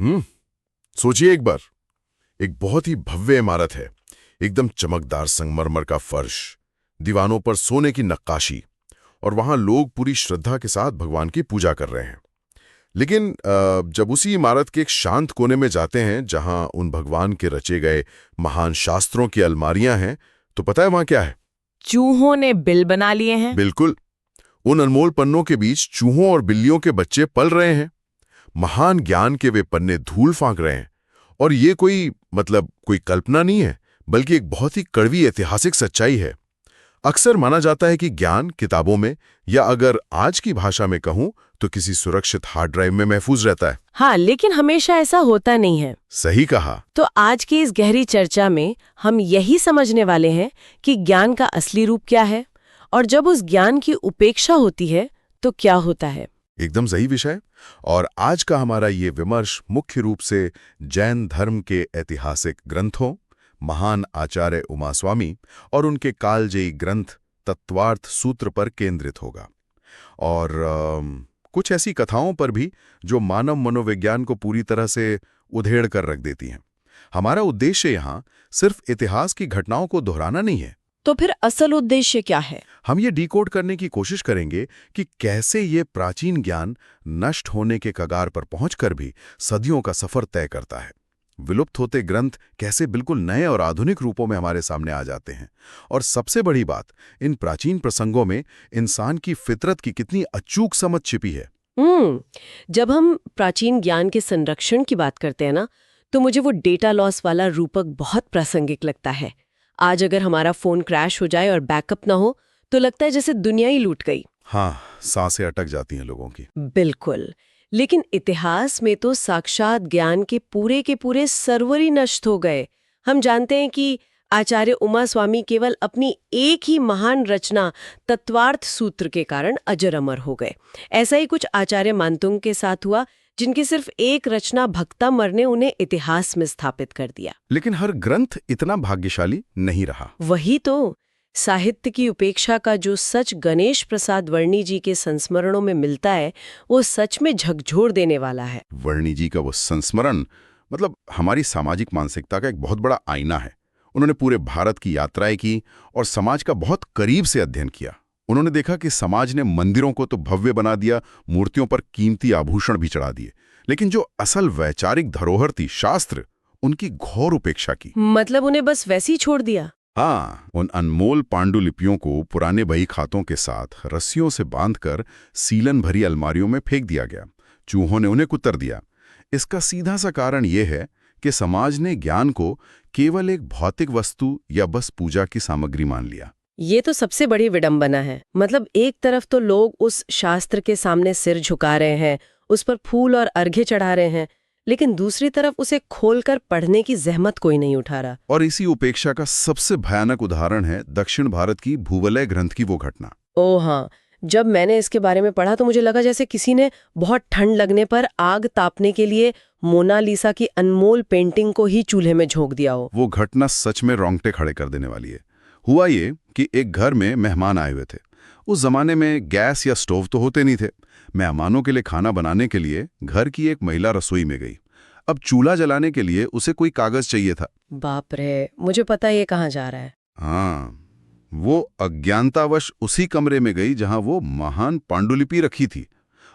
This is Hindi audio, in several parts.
सोचिए एक बार, एक बहुत ही भव्य इमारत है, एकदम चमकदार संगमरमर का फर्श, दीवानों पर सोने की नक्काशी, और वहां लोग पूरी श्रद्धा के साथ भगवान की पूजा कर रहे हैं। लेकिन जब उसी इमारत के एक शांत कोने में जाते हैं जहां उन भगवान के रचे गए महान शास्त्रों की अलमारियां हैं, तो पता है वहां क्या है? चूहों ने बिल बना लिए हैं। बिल्कुल, उन अनमोल पन्नों के बीच चूहों और बिल्लियों के बच्चे पल रहे हैं। महान ज्ञान के वे पन्ने धूल फांक रहे हैं। और ये कोई कल्पना नहीं है, बल्कि एक बहुत ही कड़वी ऐतिहासिक सच्चाई है। अक्सर माना जाता है कि ज्ञान किताबों में, या अगर आज की भाषा में कहूं तो किसी सुरक्षित हार्ड ड्राइव में महफूज रहता है। हाँ, लेकिन हमेशा ऐसा होता नहीं है। सही कहा। तो आज की इस गहरी चर्चा में हम यही समझने वाले हैं कि ज्ञान का असली रूप क्या है, और जब उस ज्ञान की उपेक्षा होती है तो क्या होता है। एकदम सही विषय। और आज का हमारा ये विमर्श मुख्य रूप से जैन धर्म के ऐतिहासिक ग्रंथों, महान आचार्य उमास्वामी और उनके कालजयी ग्रंथ तत्वार्थ सूत्र पर केंद्रित होगा, और कुछ ऐसी कथाओं पर भी जो मानव मनोविज्ञान को पूरी तरह से उधेड़ कर रख देती हैं। हमारा उद्देश्य यहाँ सिर्फ इतिहास की घटनाओं को दोहराना नहीं है। तो फिर असल उद्देश्य क्या है? हम ये डिकोड करने की कोशिश करेंगे कि कैसे ये प्राचीन ज्ञान नष्ट होने के कगार पर पहुंचकर भी सदियों का सफर तय करता है। विलुप्त होते ग्रंथ कैसे बिल्कुल नए और आधुनिक रूपों में हमारे सामने आ जाते हैं, और सबसे बड़ी बात, इन प्राचीन प्रसंगों में इंसान की फितरत की कितनी अचूक समझ छिपी है। जब हम प्राचीन ज्ञान के संरक्षण की बात करते हैं ना, तो मुझे वो डेटा लॉस वाला रूपक बहुत प्रासंगिक लगता है। आज अगर हमारा फोन क्रैश हो जाए और बैकअप ना हो तो लगता है जैसे दुनिया ही लूट गई। हाँ, सांसें अटक जाती हैं लोगों की। बिल्कुल। लेकिन इतिहास में तो साक्षात ज्ञान के पूरे सर्वर ही नष्ट हो गए। हम जानते हैं कि आचार्य उमास्वामी केवल अपनी एक ही महान रचना तत्वार्थ सूत्र के कारण अजर अमर हो गए। ऐसा ही कुछ आचार्य मानतुंग के साथ हुआ, जिनकी सिर्फ एक रचना भक्तामर ने उन्हें इतिहास में स्थापित कर दिया। लेकिन हर ग्रंथ इतना भाग्यशाली नहीं रहा। वही तो, साहित्य की उपेक्षा का जो सच गणेश प्रसाद वर्णी जी के संस्मरणों में मिलता है, वो सच में झकझोर देने वाला है। वर्णी जी का वो संस्मरण हमारी सामाजिक मानसिकता का एक बहुत बड़ा आईना है। उन्होंने पूरे भारत की यात्राएं की और समाज का बहुत करीब से अध्ययन किया। उन्होंने देखा कि समाज ने मंदिरों को तो भव्य बना दिया, मूर्तियों पर कीमती आभूषण भी चढ़ा दिए, लेकिन जो असल वैचारिक धरोहर थी, शास्त्र, उनकी घोर उपेक्षा की। मतलब उन्हें बस वैसे ही छोड़ दिया? हाँ, उन अनमोल पांडुलिपियों को पुराने बही खातों के साथ रस्सियों से बांधकर सीलन भरी अलमारियों में फेंक दिया गया। चूहों ने उन्हें कुतर दिया। इसका सीधा सा कारण यह है कि समाज ने ज्ञान को केवल एक भौतिक वस्तु या बस पूजा की सामग्री मान लिया। ये तो सबसे बड़ी विडंबना है। मतलब एक तरफ तो लोग उस शास्त्र के सामने सिर झुका रहे हैं, उस पर फूल और अर्घ्य चढ़ा रहे हैं, लेकिन दूसरी तरफ उसे खोलकर पढ़ने की जहमत कोई नहीं उठा रहा। और इसी उपेक्षा का सबसे भयानक उदाहरण है दक्षिण भारत की भूवलय ग्रंथ की वो घटना। ओह हाँ, जब मैंने इसके बारे में पढ़ा तो मुझे लगा जैसे किसी ने बहुत ठंड लगने पर आग तापने के लिए मोनालिसा की अनमोल पेंटिंग को ही चूल्हे में झोंक दिया हो। वो घटना सच में रोंगटे खड़े कर देने वाली है। हुआ ये कि एक घर में मेहमान आए हुए थे। उस जमाने में गैस या स्टोव तो होते नहीं थे। मेहमानों के लिए खाना बनाने के लिए घर की एक महिला रसोई में गई। अब चूल्हा जलाने के लिए उसे कोई कागज चाहिए था। बाप रे, मुझे पता ये कहाँ जा रहा है। हाँ, वो अज्ञानतावश उसी कमरे में गई जहां वो महान पांडुलिपि रखी थी,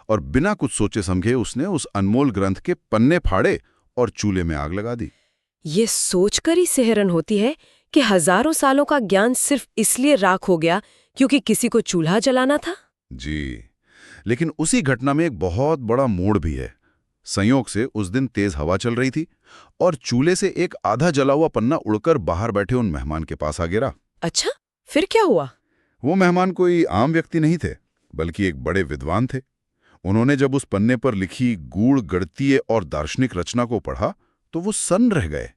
और बिना कुछ सोचे समझे उसने उस अनमोल ग्रंथ के पन्ने फाड़े और चूल्हे में आग लगा दी। ये सोचकर ही सिहरन होती है कि हजारों सालों का ज्ञान सिर्फ इसलिए राख हो गया क्योंकि किसी को चूल्हा जलाना था। जी, लेकिन उसी घटना में एक बहुत बड़ा मोड़ भी है। संयोग से उस दिन तेज हवा चल रही थी और चूल्हे से एक आधा जला हुआ पन्ना उड़कर बाहर बैठे उन मेहमान के पास आ गिरा। अच्छा, फिर क्या हुआ? वो मेहमान कोई आम व्यक्ति नहीं थे, बल्कि एक बड़े विद्वान थे। उन्होंने जब उस पन्ने पर लिखी गूढ़ गणितीय और दार्शनिक रचना को पढ़ा तो वो सन्न रह गए।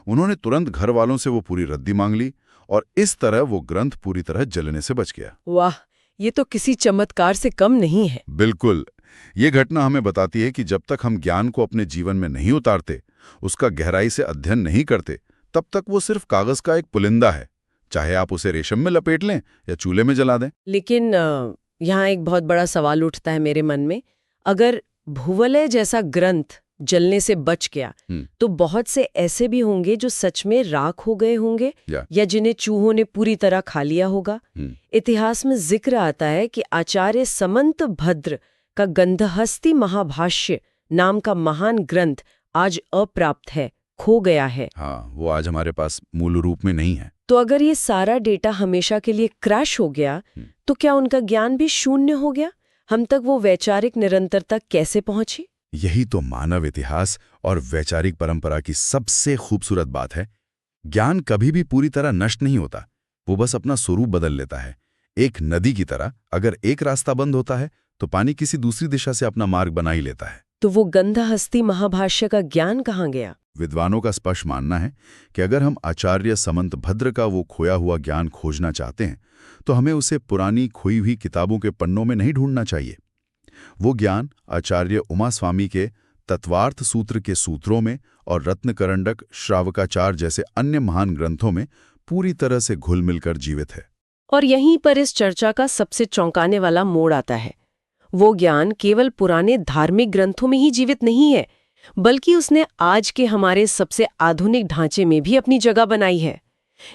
उन्होंने तुरंत घर वालों से वो पूरी रद्दी मांग ली, और इस तरह वो ग्रंथ पूरी तरह जलने से बच गया। वाह, ये तो किसी चमत्कार से कम नहीं है। बिल्कुल। ये घटना हमें बताती है कि जब तक हम ज्ञान को अपने जीवन में नहीं उतारते, उसका गहराई से अध्ययन नहीं करते, तब तक वो सिर्फ कागज का एक पुलिंदा है, चाहे आप उसे रेशम में लपेट लें या चूल्हे में जला दें। लेकिन यहाँ एक बहुत बड़ा सवाल उठता है मेरे मन में। अगर भूवलय जैसा ग्रंथ जलने से बच गया, तो बहुत से ऐसे भी होंगे जो सच में राख हो गए होंगे या जिन्हें चूहों ने पूरी तरह खा लिया होगा। इतिहास में जिक्र आता है कि आचार्य समंत भद्र का गंधहस्ती महाभाष्य नाम का महान ग्रंथ आज अप्राप्त है, खो गया है। हाँ, वो आज हमारे पास मूल रूप में नहीं है। तो अगर ये सारा डेटा हमेशा के लिए क्रैश हो गया, तो क्या उनका ज्ञान भी शून्य हो गया? हम तक वो वैचारिक निरंतरता कैसे पहुंची? यही तो मानव इतिहास और वैचारिक परंपरा की सबसे खूबसूरत बात है। ज्ञान कभी भी पूरी तरह नष्ट नहीं होता, वो बस अपना स्वरूप बदल लेता है। एक नदी की तरह अगर एक रास्ता बंद होता है तो पानी किसी दूसरी दिशा से अपना मार्ग बना ही लेता है। तो वो गंधहस्ती महाभाष्य का ज्ञान कहाँ गया? विद्वानों का स्पष्ट मानना है कि अगर हम आचार्य समंत भद्र का वो खोया हुआ ज्ञान खोजना चाहते हैं तो हमें उसे पुरानी खोई हुई किताबों के पन्नों में नहीं ढूंढना चाहिए। वो ज्ञान आचार्य उमास्वामी के तत्वार्थ सूत्र के सूत्रों में और रत्नकरंडक, श्रावकाचार जैसे अन्य महान ग्रंथों में पूरी तरह से घुल मिलकर जीवित है। और यहीं पर इस चर्चा का सबसे चौंकाने वाला मोड़ आता है। वो ज्ञान केवल पुराने धार्मिक ग्रंथों में ही जीवित नहीं है, बल्कि उसने आज के हमारे सबसे आधुनिक ढांचे में भी अपनी जगह बनाई है।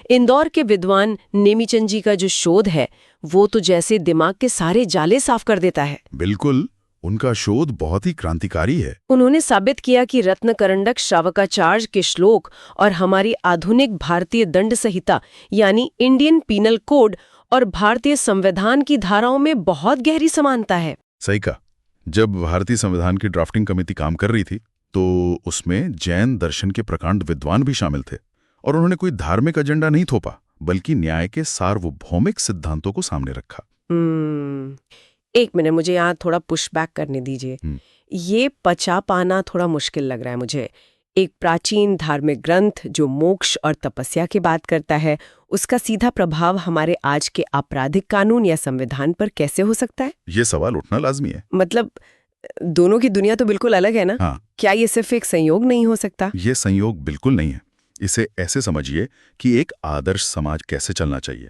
इंदौर के विद्वान नेमीचंद जी का जो शोध है, वो तो जैसे दिमाग के सारे जाले साफ कर देता है। बिल्कुल, उनका शोध बहुत ही क्रांतिकारी है। उन्होंने साबित किया कि रत्नकरंडक, श्रावकाचार्य के श्लोक और हमारी आधुनिक भारतीय दंड संहिता यानी इंडियन पीनल कोड और भारतीय संविधान की धाराओं में बहुत गहरी समानता है। सही कहा। जब भारतीय संविधान की ड्राफ्टिंग कमेटी काम कर रही थी तो उसमें जैन दर्शन के प्रकांड विद्वान भी शामिल थे और उन्होंने कोई धार्मिक एजेंडा नहीं थोपा, बल्कि न्याय के सार्वभौमिक सिद्धांतों को सामने रखा। एक मिनट, मुझे यहाँ थोड़ा पुशबैक करने दीजिए। ये पचा पाना थोड़ा मुश्किल लग रहा है मुझे। एक प्राचीन धार्मिक ग्रंथ जो मोक्ष और तपस्या की बात करता है, उसका सीधा प्रभाव हमारे आज के आपराधिक कानून या संविधान पर कैसे हो सकता है? ये सवाल उठना लाजमी है। मतलब दोनों की दुनिया तो बिल्कुल अलग है ना? हाँ। क्या ये सिर्फ एक संयोग नहीं हो सकता? ये संयोग बिल्कुल नहीं है। इसे ऐसे समझिए कि एक आदर्श समाज कैसे चलना चाहिए।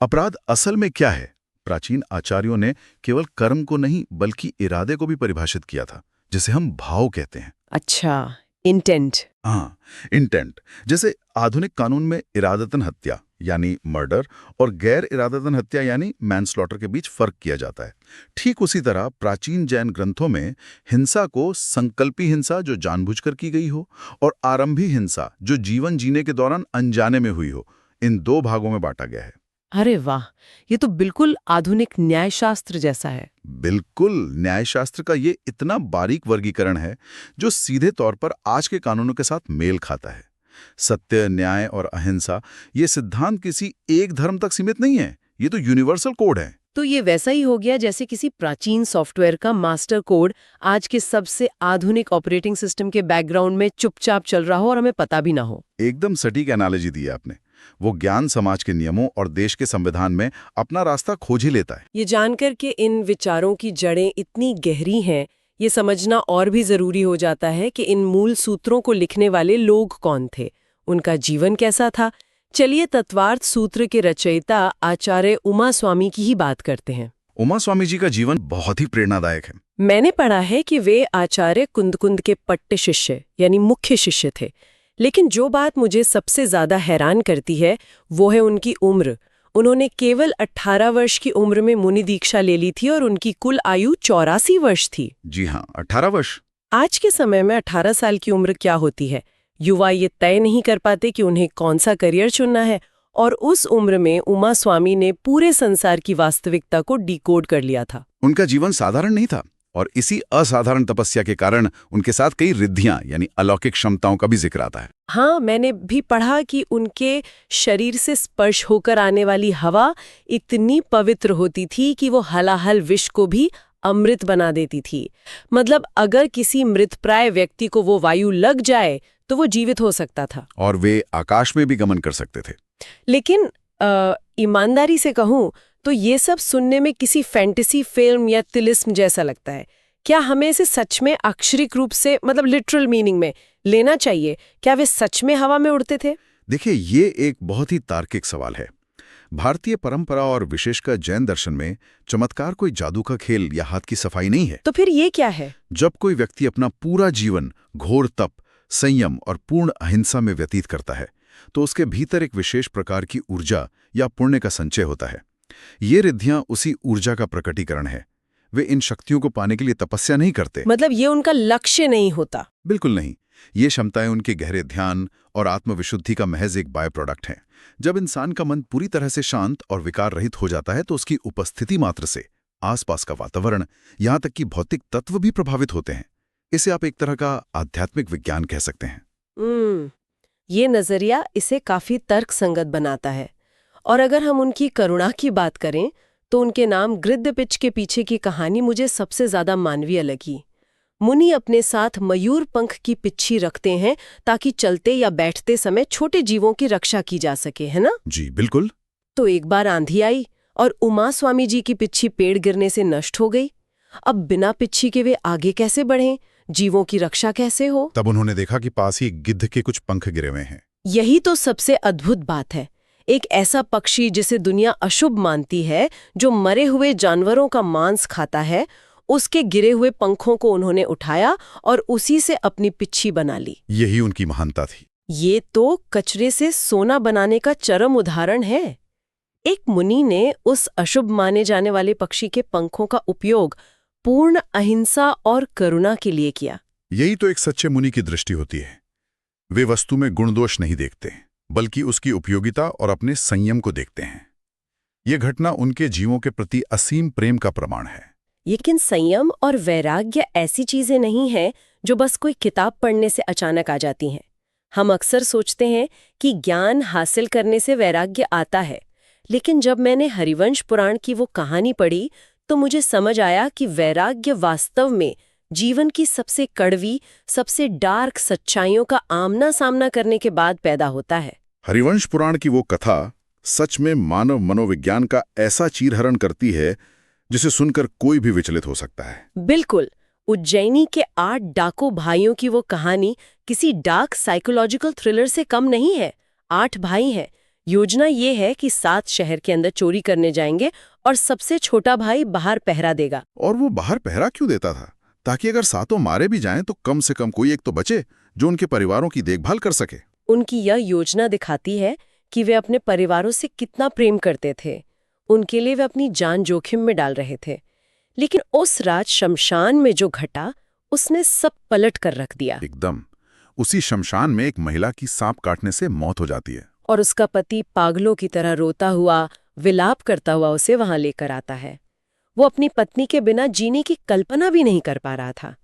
अपराध असल में क्या है? प्राचीन आचार्यों ने केवल कर्म को नहीं बल्कि इरादे को भी परिभाषित किया था, जिसे हम भाव कहते हैं। अच्छा, इंटेंट। हाँ, इंटेंट। जैसे आधुनिक कानून में इरादतन हत्या यानी मर्डर और गैर इरादतन हत्या यानी मैनस्लॉटर के बीच फर्क किया जाता है। ठीक उसी तरह प्राचीन जैन ग्रंथों में हिंसा को संकल्पी हिंसा जो जानबूझकर की गई हो और आरंभी हिंसा जो जीवन जीने के दौरान अनजाने में हुई हो, इन दो भागों में बांटा गया है। अरे वाह, ये तो बिल्कुल आधुनिक न्यायशास्त्र जैसा है। बिल्कुल, न्यायशास्त्र का ये इतना बारीक वर्गीकरण है जो सीधे तौर पर आज के कानूनों के साथ मेल खाता है। सत्य, न्याय और अहिंसा ये सिद्धांत किसी एक धर्म तक सीमित नहीं है, ये तो यूनिवर्सल कोड है। तो ये वैसा ही हो गया जैसे किसी प्राचीन सॉफ्टवेयर का मास्टर कोड आज के सबसे आधुनिक ऑपरेटिंग सिस्टम के बैकग्राउंड में चुपचाप चल रहा हो और हमें पता भी ना हो। एकदम सटीक एनालॉजी दी है आपने। वो ज्ञान समाज के नियमों और देश के संविधान में अपना रास्ता खोज ही लेता है। ये जानकर के इन विचारों की जड़ें इतनी गहरी हैं, ये समझना और भी जरूरी हो जाता है कि इन मूल सूत्रों को लिखने वाले लोग कौन थे, उनका जीवन कैसा था। चलिए तत्वार्थ सूत्र के रचयिता आचार्य उमास्वामी की ही बात करते हैं। उमास्वामी जी का जीवन बहुत ही प्रेरणादायक है। मैंने पढ़ा है कि वे आचार्य कुंदकुंद के पट्टे शिष्य यानी मुख्य शिष्य थे, लेकिन जो बात मुझे सबसे ज्यादा हैरान करती है वो है उनकी उम्र। उन्होंने केवल 18 वर्ष की उम्र में मुनि दीक्षा ले ली थी और उनकी कुल आयु 84 वर्ष थी। जी हाँ, 18 वर्ष। आज के समय में 18 साल की उम्र क्या होती है? युवा ये तय नहीं कर पाते कि उन्हें कौन सा करियर चुनना है, और उस उम्र में उमास्वामी ने पूरे संसार की वास्तविकता को डिकोड कर लिया था। उनका जीवन साधारण नहीं था और इसी असाधारण तपस्या के कारण उनके साथ कई रिद्धियां यानी अलौकिक क्षमताओं का भी जिक्र आता है। हाँ, मैंने भी पढ़ा कि उनके शरीर से स्पर्श होकर आने वाली हवा इतनी पवित्र होती थी कि वो हलाहल विष को भी अमृत बना देती थी। मतलब अगर किसी मृतप्राय व्यक्ति को वो वायु लग जाए तो वो जीवित हो सकता था और वे आकाश में भी गमन कर सकते थे। लेकिन ईमानदारी से कहूँ तो ये सब सुनने में किसी फैंटेसी फिल्म या तिलिस्म जैसा लगता है। क्या हमें इसे सच में अक्षरिक रूप से, मतलब लिटरल मीनिंग में लेना चाहिए? क्या वे सच में हवा में उड़ते थे? देखिए, ये एक बहुत ही तार्किक सवाल है। भारतीय परंपरा और विशेषकर जैन दर्शन में चमत्कार कोई जादू का खेल या हाथ की सफाई नहीं है। तो फिर ये क्या है? जब कोई व्यक्ति अपना पूरा जीवन घोर तप, संयम और पूर्ण अहिंसा में व्यतीत करता है, तो उसके भीतर एक विशेष प्रकार की ऊर्जा या पुण्य का संचय होता है। ये रिद्धियां उसी ऊर्जा का प्रकटीकरण है। वे इन शक्तियों को पाने के लिए तपस्या नहीं करते। मतलब ये उनका लक्ष्य नहीं होता? बिल्कुल नहीं। ये क्षमताएं उनके गहरे ध्यान और आत्मविशुद्धि का महज एक बाय प्रोडक्ट हैं। जब इंसान का मन पूरी तरह से शांत और विकार रहित हो जाता है तो उसकी उपस्थिति मात्र से आसपास का वातावरण, यहां तक कि भौतिक तत्व भी प्रभावित होते हैं। इसे आप एक तरह का आध्यात्मिक विज्ञान कह सकते हैं। ये नजरिया इसे काफी तर्कसंगत बनाता है। और अगर हम उनकी करुणा की बात करें तो उनके नाम गृध्र पिच के पीछे की कहानी मुझे सबसे ज्यादा मानवीय लगी। मुनि अपने साथ मयूर पंख की पिच्छी रखते हैं ताकि चलते या बैठते समय छोटे जीवों की रक्षा की जा सके, है ना? जी बिल्कुल। तो एक बार आंधी आई और उमा स्वामी जी की पिच्छी पेड़ गिरने से नष्ट हो गई। अब बिना पिच्छी के वे आगे कैसे बढ़ें? जीवों की रक्षा कैसे हो? तब उन्होंने देखा कि पास ही गिद्ध के कुछ पंख गिरे हुए हैं। यही तो सबसे अद्भुत बात है। एक ऐसा पक्षी जिसे दुनिया अशुभ मानती है, जो मरे हुए जानवरों का मांस खाता है, उसके गिरे हुए पंखों को उन्होंने उठाया और उसी से अपनी पिच्छी बना ली। यही उनकी महानता थी। ये तो कचरे से सोना बनाने का चरम उदाहरण है। एक मुनि ने उस अशुभ माने जाने वाले पक्षी के पंखों का उपयोग पूर्ण अहिंसा और करुणा के लिए किया। यही तो एक सच्चे मुनि की दृष्टि होती है। वे वस्तु में गुणदोष नहीं देखते, बल्कि उसकी उपयोगिता और अपने संयम को देखते हैं। ये घटना उनके जीवों के प्रति असीम प्रेम का प्रमाण है। लेकिन संयम और वैराग्य ऐसी चीजें नहीं हैं जो बस कोई किताब पढ़ने से अचानक आ जाती हैं। हम अक्सर सोचते हैं कि ज्ञान हासिल करने से वैराग्य आता है, लेकिन जब मैंने हरिवंश पुराण की वो कहानी पढ़ी तो मुझे समझ आया कि वैराग्य वास्तव में जीवन की सबसे कड़वी, सबसे डार्क सच्चाइयों का आमना सामना करने के बाद पैदा होता है। हरिवंश पुराण की वो कथा सच में मानव मनोविज्ञान का ऐसा चीरहरण करती है जिसे सुनकर कोई भी विचलित हो सकता है। बिल्कुल। उज्जैनी के 8 डाकू भाइयों की वो कहानी किसी डार्क साइकोलॉजिकल थ्रिलर से कम नहीं है। 8 भाई हैं। योजना ये है कि 7 शहर के अंदर चोरी करने जाएंगे और सबसे छोटा भाई बाहर पहरा देगा। और वो बाहर पहरा क्यों देता था? ताकि अगर सातों मारे भी जाएं तो कम से कम कोई एक तो बचे जो उनके परिवारों की देखभाल कर सके। उनकी यह योजना दिखाती है कि वे अपने परिवारों से कितना प्रेम करते थे। उनके लिए वे अपनी जान जोखिम में डाल रहे थे। लेकिन उस रात शमशान में जो घटा, उसने सब पलट कर रख दिया। एकदम। उसी शमशान में एक महिला की सांप काटने से मौत हो जाती है और उसका पति पागलों की तरह रोता हुआ, विलाप करता हुआ उसे वहां लेकर आता है। वो अपनी पत्नी के बिना जीने की कल्पना भी नहीं कर पा रहा था।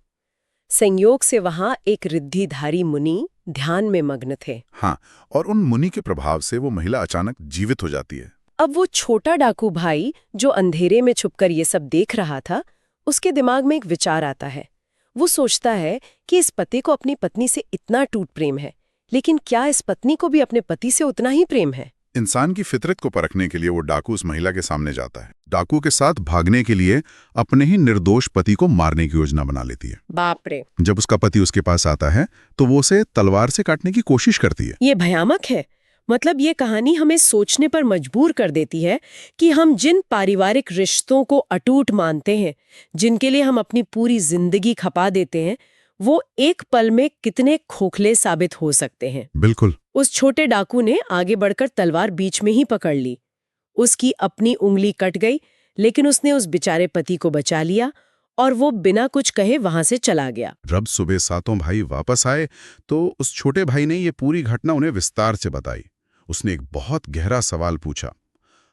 संयोग से वहां एक रिद्धिधारी मुनि ध्यान में मग्न थे। हाँ, और उन मुनि के प्रभाव से वो महिला अचानक जीवित हो जाती है। अब वो छोटा डाकू भाई जो अंधेरे में छुपकर ये सब देख रहा था, उसके दिमाग में एक विचार आता है। वो सोचता है कि इस पति को अपनी पत्नी से इतना टूट प्रेम है, लेकिन क्या इस पत्नी को भी अपने पति से उतना ही प्रेम है? इंसान की फितरत को परखने के लिए वो डाकू उस महिला के सामने जाता है। डाकू के साथ भागने के लिए अपने ही निर्दोष पति को मारने की योजना बना लेती है। बाप रे! जब उसका पति उसके पास आता है तो वो उसे तलवार से काटने की कोशिश करती है। ये भयानक है। मतलब ये कहानी हमें सोचने पर मजबूर कर देती है कि हम जिन पारिवारिक रिश्तों को अटूट मानते हैं, जिनके लिए हम अपनी पूरी जिंदगी खपा देते हैं, वो एक पल में कितने खोखले साबित हो सकते हैं। बिल्कुल। उस छोटे डाकू ने आगे बढ़कर तलवार बीच में ही पकड़ ली। उसकी अपनी उंगली कट गई, लेकिन उसने उस बेचारे पति को बचा लिया और वो बिना कुछ कहे वहां से चला गया। जब सुबह सातों भाई वापस आए तो उस छोटे भाई ने ये पूरी घटना उन्हें विस्तार से बताई। उसने एक बहुत गहरा सवाल पूछा।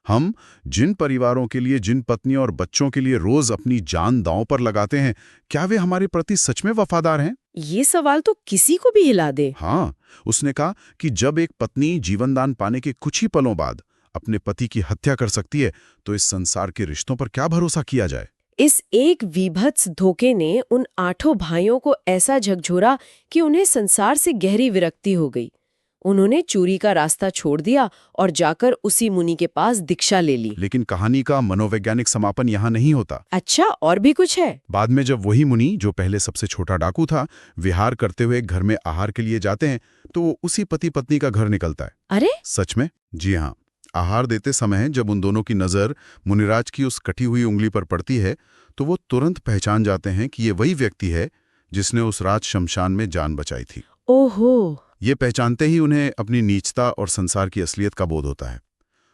हम जिन परिवारों के लिए, जिन पत्नियों और बच्चों के लिए रोज अपनी जान दांव पर लगाते हैं, क्या वे हमारे प्रति सच में वफादार हैं? ये सवाल तो किसी को भी हिला दे। हाँ, उसने कहा कि जब एक पत्नी जीवनदान पाने के कुछ ही पलों बाद अपने पति की हत्या कर सकती है, तो इस संसार के रिश्तों पर क्या भरोसा किया जाए? इस एक विभत्स धोखे ने उन 8 भाइयों को ऐसा झकझोरा कि उन्हें संसार से गहरी विरक्ति हो गई। उन्होंने चोरी का रास्ता छोड़ दिया और जाकर उसी मुनि के पास दीक्षा ले ली। लेकिन कहानी का मनोवैज्ञानिक समापन यहाँ नहीं होता। अच्छा, और भी कुछ है? बाद में जब वही मुनि, जो पहले सबसे छोटा डाकू था, विहार करते हुए घर में आहार के लिए जाते हैं, तो वो उसी पति पत्नी का घर निकलता है। अरे! सच में? जी हाँ। आहार देते समय जब उन दोनों की नज़र मुनिराज की उस कटी हुई उंगली पर पड़ती है तो वो तुरंत पहचान जाते हैं कि ये वही व्यक्ति है जिसने उस रात शमशान में जान बचाई थी। ओहो। ये पहचानते ही उन्हें अपनी नीचता और संसार की असलियत का बोध होता है।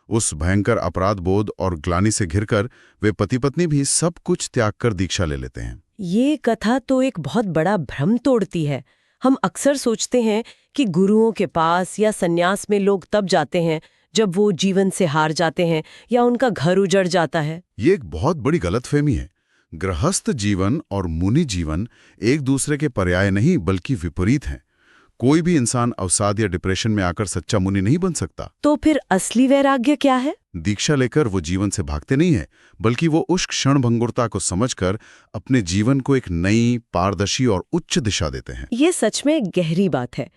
उस भयंकर अपराध बोध और ग्लानि से घिरकर वे पति पत्नी भी सब कुछ त्याग कर दीक्षा ले लेते हैं। ये कथा तो एक बहुत बड़ा भ्रम तोड़ती है। हम अक्सर सोचते हैं कि गुरुओं के पास या सन्यास में लोग तब जाते हैं जब वो जीवन से हार जाते हैं या उनका घर उजड़ जाता है। ये एक बहुत बड़ी गलतफहमी है। गृहस्थ जीवन और मुनि जीवन एक दूसरे के पर्याय नहीं बल्कि विपरीत हैं। कोई भी इंसान अवसाद या डिप्रेशन में आकर सच्चा मुनि नहीं बन सकता। तो फिर असली वैराग्य क्या है? दीक्षा लेकर वो जीवन से भागते नहीं है, बल्कि वो उस क्षणभंगुरता को समझकर अपने जीवन को एक नई, पारदर्शी और उच्च दिशा देते हैं। ये सच में गहरी बात है।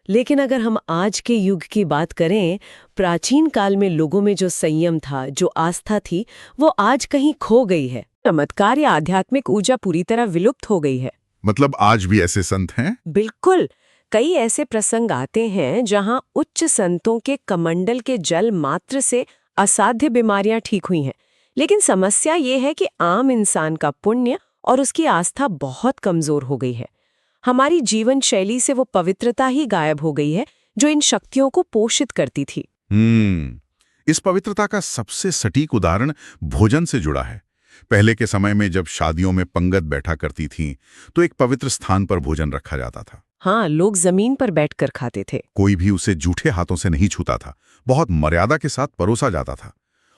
लेकिन अगर हम आज के युग की बात करें, प्राचीन काल में लोगों में जो संयम था, जो आस्था थी, वो आज कहीं खो गई है। चमत्कार या आध्यात्मिक ऊर्जा पूरी तरह विलुप्त हो गई है। मतलब आज भी ऐसे संत हैं? बिल्कुल। कई ऐसे प्रसंग आते हैं जहां उच्च संतों के कमंडल के जल मात्र से असाध्य बीमारियां ठीक हुई हैं। लेकिन समस्या ये है कि आम इंसान का पुण्य और उसकी आस्था बहुत कमजोर हो गई है। हमारी जीवन शैली से वो पवित्रता ही गायब हो गई है जो इन शक्तियों को पोषित करती थी। इस पवित्रता का सबसे सटीक उदाहरण भोजन से जुड़ा है। पहले के समय में जब शादियों में पंगत बैठा करती थीं, तो एक पवित्र स्थान पर भोजन रखा जाता था। हाँ, लोग जमीन पर बैठकर खाते थे। कोई भी उसे जूठे हाथों से नहीं छूता था। बहुत मर्यादा के साथ परोसा जाता था।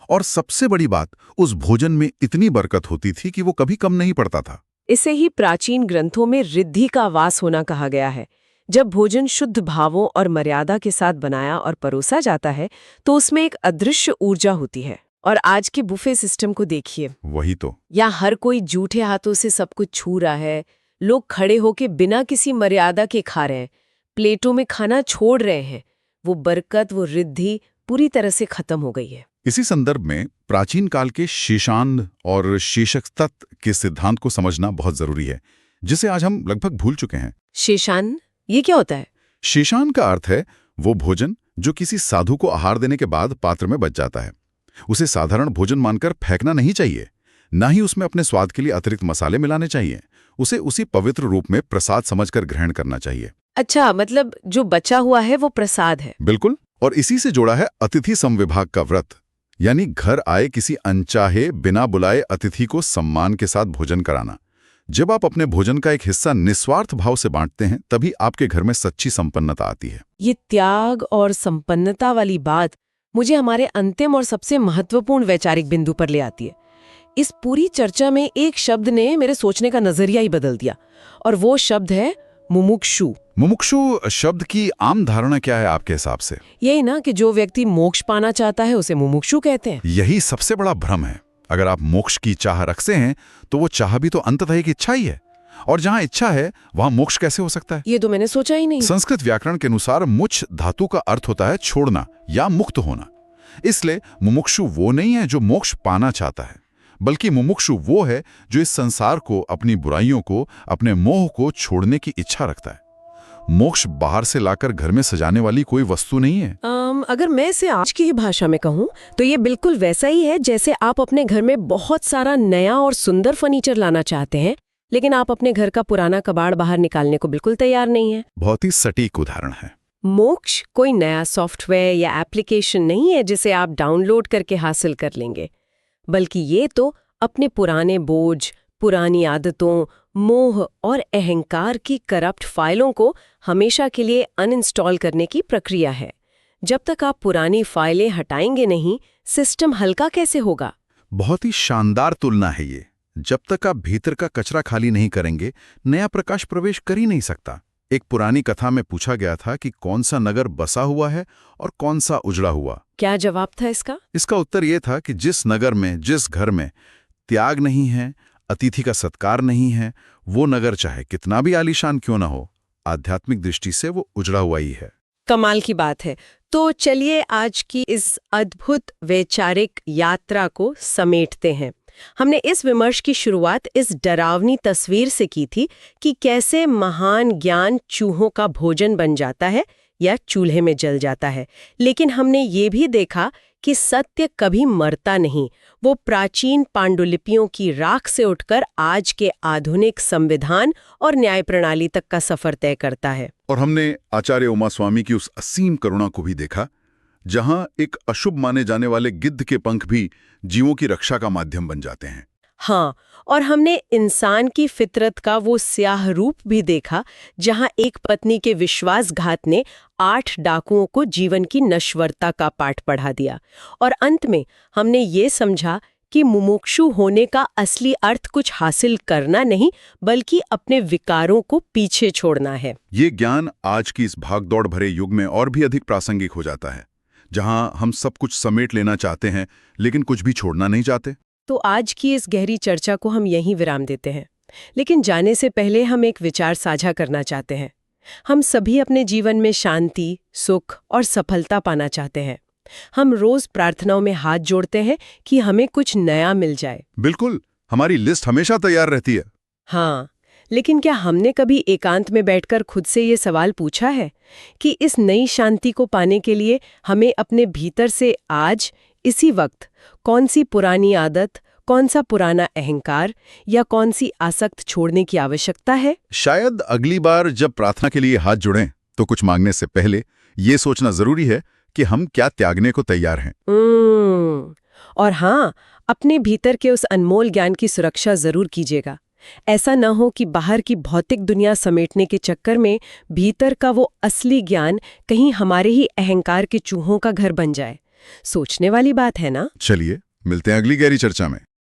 और सबसे बड़ी बात, उस भोजन में इतनी बरकत होती थी कि वो कभी कम नहीं पड़ता था। इसे ही प्राचीन ग्रंथों में रिद्धि का वास होना कहा गया है। जब भोजन शुद्ध भावों और मर्यादा के साथ बनाया और परोसा जाता है तो उसमें एक अदृश्य ऊर्जा होती है। और आज के बुफे सिस्टम को देखिए। वही तो। या हर कोई जूठे हाथों से सब कुछ छू रहा है। लोग खड़े होके बिना किसी मर्यादा के खा रहे हैं, प्लेटों में खाना छोड़ रहे हैं। वो बरकत, वो रिद्धि पूरी तरह से खत्म हो गई है। इसी संदर्भ में प्राचीन काल के शीशान और शीशक तत्व के सिद्धांत को समझना बहुत जरूरी है, जिसे आज हम लगभग भूल चुके हैं। शीशान, ये क्या होता है? शीशान का अर्थ है वो भोजन जो किसी साधु को आहार देने के बाद पात्र में बच जाता है। उसे साधारण भोजन मानकर फेंकना नहीं चाहिए, न ही उसमें अपने स्वाद के लिए अतिरिक्त मसाले मिलाने चाहिए। उसे उसी पवित्र रूप में प्रसाद समझकर ग्रहण करना चाहिए। अच्छा, मतलब जो बचा हुआ है वो प्रसाद है। बिल्कुल। और इसी से जुड़ा है अतिथि समविभाग का व्रत, यानी घर आए किसी अनचाहे बिना बुलाए अतिथि को सम्मान के साथ भोजन कराना। जब आप अपने भोजन का एक हिस्सा निस्वार्थ भाव से बांटते हैं, तभी आपके घर में सच्ची संपन्नता आती है। ये त्याग और संपन्नता वाली बात मुझे हमारे अंतिम और सबसे महत्वपूर्ण वैचारिक बिंदु पर ले आती है। इस पूरी चर्चा में एक शब्द ने मेरे सोचने का नजरिया ही बदल दिया, और वो शब्द है मुमुक्षु। मुमुक्षु शब्द की आम धारणा क्या है आपके हिसाब से? यही ना कि जो व्यक्ति मोक्ष पाना चाहता है उसे मुमुक्षु कहते हैं। यही सबसे बड़ा भ्रम है। अगर आप मोक्ष की चाह रखते हैं तो वो चाह भी तो अंततः एक इच्छा ही है, और जहां इच्छा है वहां मोक्ष कैसे हो सकता है? ये तो मैंने सोचा ही नहीं। संस्कृत व्याकरण के अनुसार मुच धातु का अर्थ होता है छोड़ना या मुक्त होना। इसलिए मुमुक्षु वो नहीं है जो मोक्ष पाना चाहता है, बल्कि मुमुक्षु वो है जो इस संसार को, अपनी बुराइयों को, अपने मोह को छोड़ने की इच्छा रखता है। मोक्ष बाहर से लाकर घर में सजाने वाली कोई वस्तु नहीं है। अगर मैं इसे आज की ही भाषा में कहूँ तो ये बिल्कुल वैसा ही है जैसे आप अपने घर में बहुत सारा नया और सुंदर फर्नीचर लाना चाहते हैं, लेकिन आप अपने घर का पुराना कबाड़ बाहर निकालने को बिल्कुल तैयार नहीं है। बहुत ही सटीक उदाहरण है। मोक्ष कोई नया सॉफ्टवेयर या एप्लीकेशन नहीं है जिसे आप डाउनलोड करके हासिल कर लेंगे, बल्कि ये तो अपने पुराने बोझ, पुरानी आदतों, मोह और अहंकार की करप्ट फाइलों को हमेशा के लिए अनइंस्टॉल करने की प्रक्रिया है। जब तक आप पुरानी फाइलें हटाएंगे नहीं, सिस्टम हल्का कैसे होगा? बहुत ही शानदार तुलना है ये। जब तक आप भीतर का कचरा खाली नहीं करेंगे, नया प्रकाश प्रवेश कर ही नहीं सकता। एक पुरानी कथा में पूछा गया था कि कौन सा नगर बसा हुआ है और कौन सा उजड़ा हुआ। क्या जवाब था इसका? इसका उत्तर ये था कि जिस नगर में, जिस घर में त्याग नहीं है, अतिथि का सत्कार नहीं है, वो नगर चाहे कितना भी आलीशान क्यों ना हो, आध्यात्मिक दृष्टि से वो उजड़ा हुआ ही है। कमाल की बात है। तो चलिए आज की इस अद्भुत वैचारिक यात्रा को समेटते हैं। हमने इस विमर्श की शुरुआत इस डरावनी तस्वीर से की थी कि कैसे महान ज्ञान चूहों का भोजन बन जाता है या चूल्हे में जल जाता है। लेकिन हमने ये भी देखा कि सत्य कभी मरता नहीं। वो प्राचीन पांडुलिपियों की राख से उठकर आज के आधुनिक संविधान और न्याय प्रणाली तक का सफर तय करता है। और हमने आचार्य उमास्वामी की उस असीम करुणा को भी देखा, जहां एक अशुभ माने जाने वाले गिद्ध के पंख भी जीवों की रक्षा का माध्यम बन जाते हैं। हाँ, और हमने इंसान की फितरत का वो स्याह रूप भी देखा, जहां एक पत्नी के विश्वासघात ने 8 डाकुओं को जीवन की नश्वरता का पाठ पढ़ा दिया। और अंत में हमने ये समझा कि मुमुक्षु होने का असली अर्थ कुछ हासिल करना नहीं, बल्कि अपने विकारों को पीछे छोड़ना है। ये ज्ञान आज की इस भागदौड़ भरे युग में और भी अधिक प्रासंगिक हो जाता है, जहां हम सब कुछ समेट लेना चाहते हैं लेकिन कुछ भी छोड़ना नहीं चाहते। तो आज की इस गहरी चर्चा को हम यहीं विराम देते हैं, लेकिन जाने से पहले हम एक विचार साझा करना चाहते हैं। हम सभी अपने जीवन में शांति, सुख और सफलता पाना चाहते हैं। हम रोज प्रार्थनाओं में हाथ जोड़ते हैं कि हमें कुछ नया मिल जाए। बिल्कुल, हमारी लिस्ट हमेशा तैयार रहती है। हाँ, लेकिन क्या हमने कभी एकांत में बैठकर खुद से ये सवाल पूछा है कि इस नई शांति को पाने के लिए हमें अपने भीतर से आज, इसी वक्त, कौन सी पुरानी आदत, कौन सा पुराना अहंकार या कौन सी आसक्त छोड़ने की आवश्यकता है? शायद अगली बार जब प्रार्थना के लिए हाथ जुड़ें तो कुछ मांगने से पहले ये सोचना जरूरी है कि हम क्या त्यागने को तैयार हैं। और हाँ, अपने भीतर के उस अनमोल ज्ञान की सुरक्षा जरूर कीजिएगा। ऐसा न हो कि बाहर की भौतिक दुनिया समेटने के चक्कर में भीतर का वो असली ज्ञान कहीं हमारे ही अहंकार के चूहों का घर बन जाए। सोचने वाली बात है ना? चलिए, मिलते हैं अगली गहरी चर्चा में।